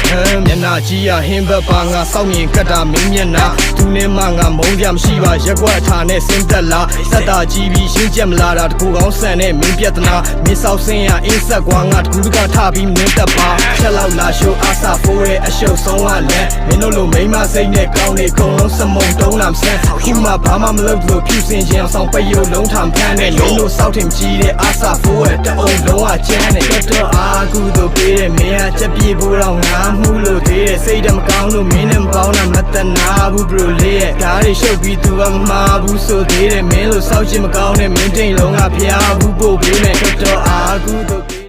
မျက်နှာကြီးရဟင်းဘက်ပါငါစောင့်မြင်ကတ်တာမင်းမျက်နှာသူနဲ့မှငါမုန်းကြမရှိပါရက်ကွက်အထာနဲ့စင်းသက်လာစက်တာကြီးပြီးရှင်းချက်မလာတာတကူကောင်းဆန်နဲ့မင်းပြဿနာမင်းဆောက်စင်းရအင်းဆက်ကွာငါတကူတကထပြီးမင်းတက်ပါချက်လောက်လာရှိုးအားစာဖိုးရဲ့အရှုပ်ဆုံးကလည်းမင်းတို့လိုမိမစိတ်နဲ့ကောင်းနေကုန်လုံးစမုံတုံးလာမဆန်းခုမှဘာမှမလုပ်လို့ဖြူစင်ခြင်းအောင်ဆောင်ပယုတ်လုံးထံဖမ်းနဲ့မင်းတို့စောက်ထင်ကြီးတဲ့အားစာဖိုးရဲ့တအုံလုံးကကျန်းနဲ့တော့အားကူတို့ပေးတဲ့မင်းကချက်ပြေဖို့တော့ငါမှုလို့သေးတဲ့စိတ်တမကောင်းလို့မင်းနဲ့မပေါင်းတာမတနာဘူးဘရိုလေးရဲ့ဓာတ်တွေရှုပ်ပြီးသူကမမှားဘူးဆိုသေးတယ်မင်းလို့စောက်ချင်မကောင်းတဲ့မင်းတိမ်လုံးကဖျားဘူးပို့ပေးမယ်တော့အားကူတို့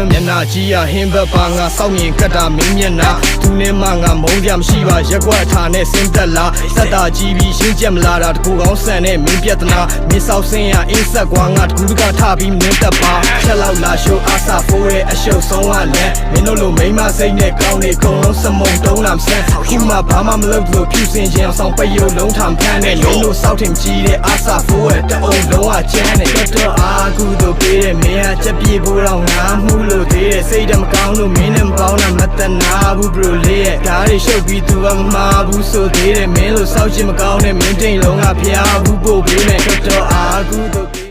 မျက်နှာကြီးရဟင်းဘက်ပါငါစောင့်မြင်ကတ်တာမင်းမျက်နှာသူနဲ့မှငါမုန်းကြမရှိပါရက်ကွက်အထာနဲ့စင်းသက်လာစက်တာကြီးပြီးရှင်းချက်မလာတာတကူကောင်းဆန်နဲ့မင်းပြဿနာမင်းဆောက်စင်းရအင်းဆက်ကွာငါတကူတကထပြီးမင်းတက်ပါချက်လောက်လာရှိုးအားစာဖိုးရဲ့အရှုပ်ဆုံးကလည်းမင်းတို့လိုမိမစိတ်နဲ့ကောင်းနေကုန်လုံးစမုံတုံးလာမဆန်းခုမှဘာမှမလုပ်လို့ဖြူစင်ခြင်းအောင်ဆောင်ပယုတ်လုံးထံဖမ်းနဲ့မင်းတို့စောက်ထင်ကြီးတဲ့အားစာဖိုးရဲ့တအုံလုံးကကျန်းနဲ့တော့အားကူတို့ပေးတဲ့မင်းကချက်ပြေဖို့တော့ငါမှုလို့သေးတဲ့စိတ်တမကောင်းလို့မင်းနဲ့မပေါင်းတာမတနာဘူးဘရိုလေးရဲ့ဓာတ်တွေရှုပ်ပြီးသူကမမှားဘူးဆိုသေးတယ်မင်းလို့စောက်ချင်မကောင်းတဲ့မင်းတိမ်လုံးကဖျားဘူးပို့ပေးမယ်တော့အားကူတို့